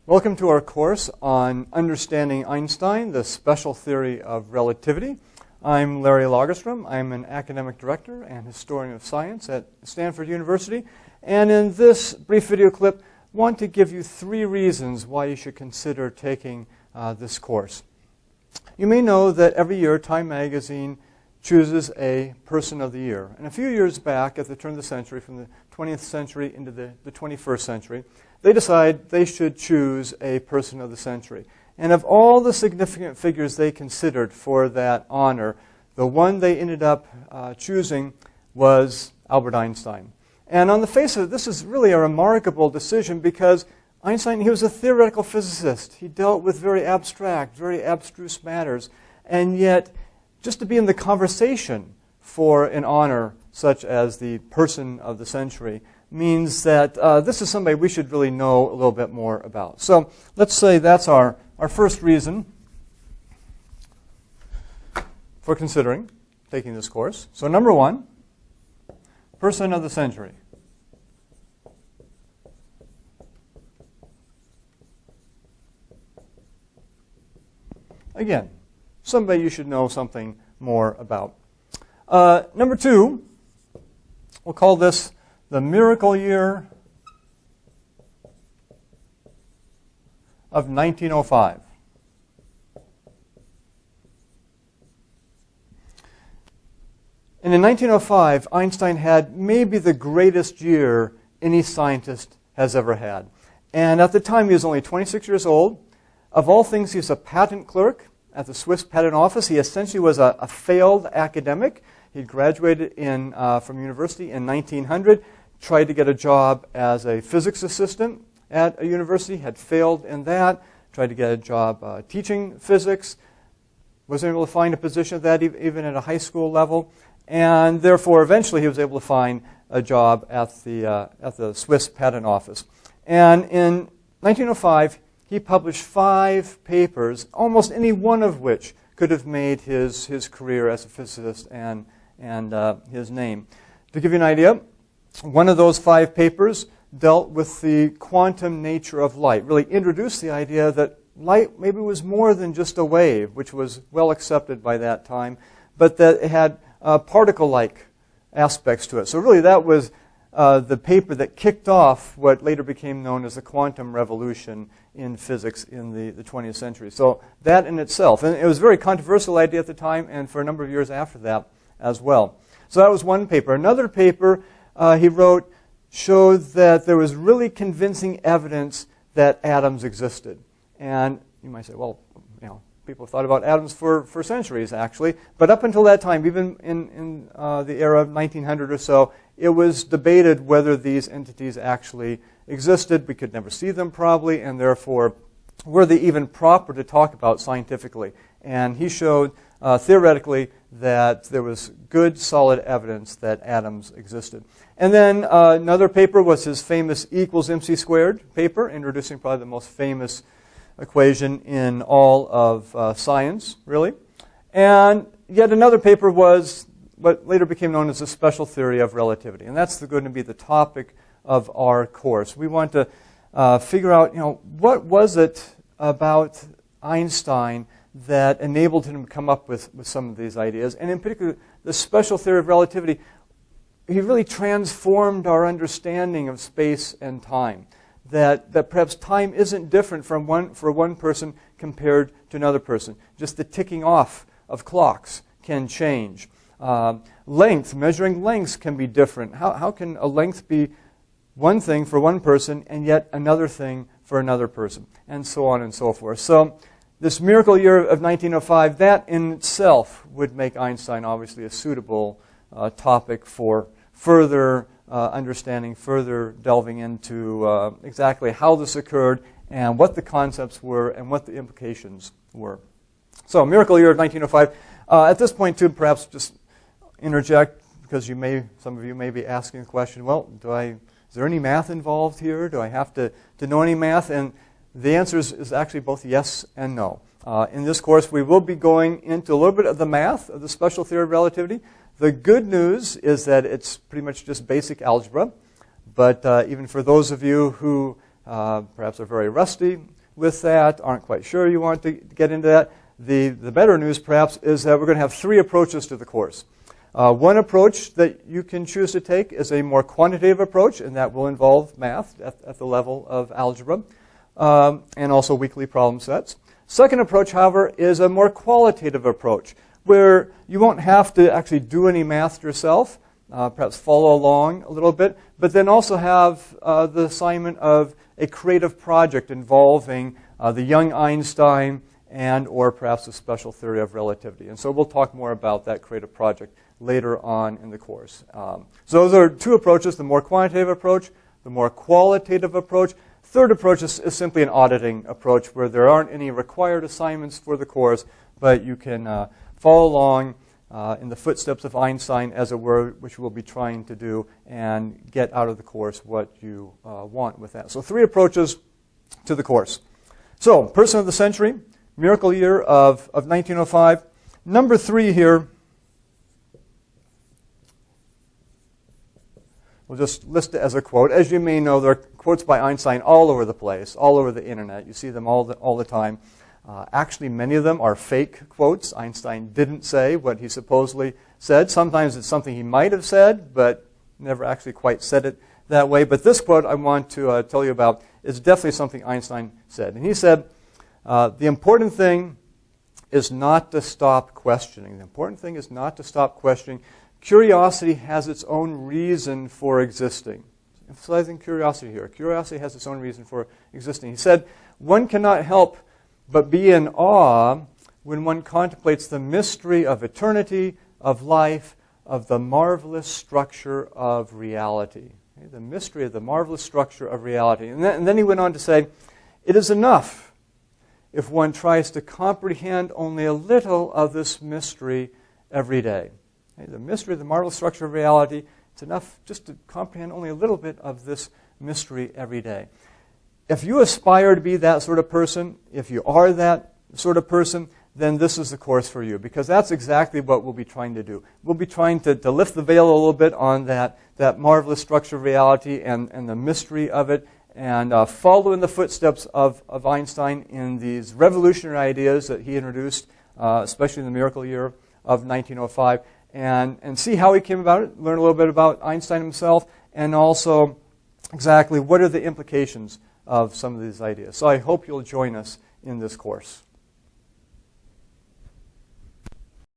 Welcome to our course on understanding Einstein, the special theory of relativity. I'm Larry Lagerstrom. I'm an academic director and historian of science at Stanford University. And in this brief video clip, I want to give you 3 reasons why you should consider taking this course. You may know that every year Time magazine chooses a person of the year. And a few years back, at the turn of the century, from the 20th century into the 21st century, they decide they should choose a person of the century. And of all the significant figures they considered for that honor, the one they ended up choosing was Albert Einstein. And on the face of it, this is really a remarkable decision because Einstein, he was a theoretical physicist. He dealt with very abstract, very abstruse matters. And yet, just to be in the conversation for an honor such as the person of the century means that this is somebody we should really know a little bit more about. So let's say that's our first reason for considering taking this course. So number 1, person of the century. Again, somebody you should know something more about. Number 2, we'll call this the miracle year of 1905. And in 1905, Einstein had maybe the greatest year any scientist has ever had. And at the time, he was only 26 years old. Of all things, he was a patent clerk at the Swiss Patent Office. He essentially was a failed academic. He graduated from university in 1900, tried to get a job as a physics assistant at a university, had failed in that, tried to get a job teaching physics, wasn't able to find a position of that even at a high school level, and therefore eventually he was able to find a job at the Swiss Patent Office. And in 1905, he published 5 papers, almost any one of which could have made his career as a physicist and his name. To give you an idea, one of those 5 papers dealt with the quantum nature of light, really introduced the idea that light maybe was more than just a wave, which was well accepted by that time, but that it had particle-like aspects to it. So really that was the paper that kicked off what later became known as the quantum revolution in physics in the 20th century. So that in itself, and it was a very controversial idea at the time and for a number of years after that as well. So that was one paper. Another paper he wrote showed that there was really convincing evidence that atoms existed. And you might say, well, people have thought about atoms for centuries, actually. But up until that time, even in the era of 1900 or so, it was debated whether these entities actually existed. We could never see them probably, and therefore, were they even proper to talk about scientifically? And he showed theoretically that there was good, solid evidence that atoms existed. And then another paper was his famous E equals mc squared paper, introducing probably the most famous equation in all of science, really. And yet another paper was what later became known as the special theory of relativity. And that's going to be the topic of our course. We want to figure out, what was it about Einstein that enabled him to come up with some of these ideas. And in particular, the special theory of relativity, he really transformed our understanding of space and time. That perhaps time isn't different for one person compared to another person. Just the ticking off of clocks can change. Length, measuring lengths can be different. How can a length be one thing for one person and yet another thing for another person? And so on and so forth. So this miracle year of 1905, that in itself would make Einstein obviously a suitable topic for further understanding, further delving into exactly how this occurred and what the concepts were and what the implications were. So, miracle year of 1905. At this point, too, perhaps just interject because some of you may be asking the question, well, is there any math involved here? Do I have to know any math? And the answer is actually both yes and no. In this course, we will be going into a little bit of the math of the special theory of relativity. The good news is that it's pretty much just basic algebra. But even for those of you who perhaps are very rusty with that, aren't quite sure you want to get into that. The better news, perhaps, is that we're going to have 3 approaches to the course. One approach that you can choose to take is a more quantitative approach, and that will involve math at the level of algebra, and also weekly problem sets. Second approach, however, is a more qualitative approach, where you won't have to actually do any math yourself, perhaps follow along a little bit, but then also have the assignment of a creative project involving the young Einstein and or perhaps a special theory of relativity. And so we'll talk more about that creative project later on in the course. So those are 2 approaches, the more quantitative approach, the more qualitative approach. Third approach is simply an auditing approach where there aren't any required assignments for the course, but you can follow along in the footsteps of Einstein, as it were, which we'll be trying to do, and get out of the course what you want with that. So 3 approaches to the course. So, person of the century, miracle year of 1905. Number 3 here, we'll just list it as a quote. As you may know, there are quotes by Einstein all over the place, all over the internet. You see them all the time. Actually, many of them are fake quotes. Einstein didn't say what he supposedly said. Sometimes it's something he might have said, but never actually quite said it that way. But this quote I want to tell you about is definitely something Einstein said. And he said, the important thing is not to stop questioning. The important thing is not to stop questioning. Curiosity has its own reason for existing. Emphasizing curiosity here. Curiosity has its own reason for existing. He said, one cannot help but be in awe when one contemplates the mystery of eternity, of life, of the marvelous structure of reality. Okay? The mystery of the marvelous structure of reality. And then he went on to say, it is enough if one tries to comprehend only a little of this mystery every day. Okay? The mystery of the marvelous structure of reality, it's enough just to comprehend only a little bit of this mystery every day. If you aspire to be that sort of person, if you are that sort of person, then this is the course for you, because that's exactly what we'll be trying to do. We'll be trying to lift the veil a little bit on that marvelous structure of reality and the mystery of it, and follow in the footsteps of Einstein in these revolutionary ideas that he introduced, especially in the miracle year of 1905, and see how he came about it, learn a little bit about Einstein himself, and also exactly what are the implications of some of these ideas. So I hope you'll join us in this course.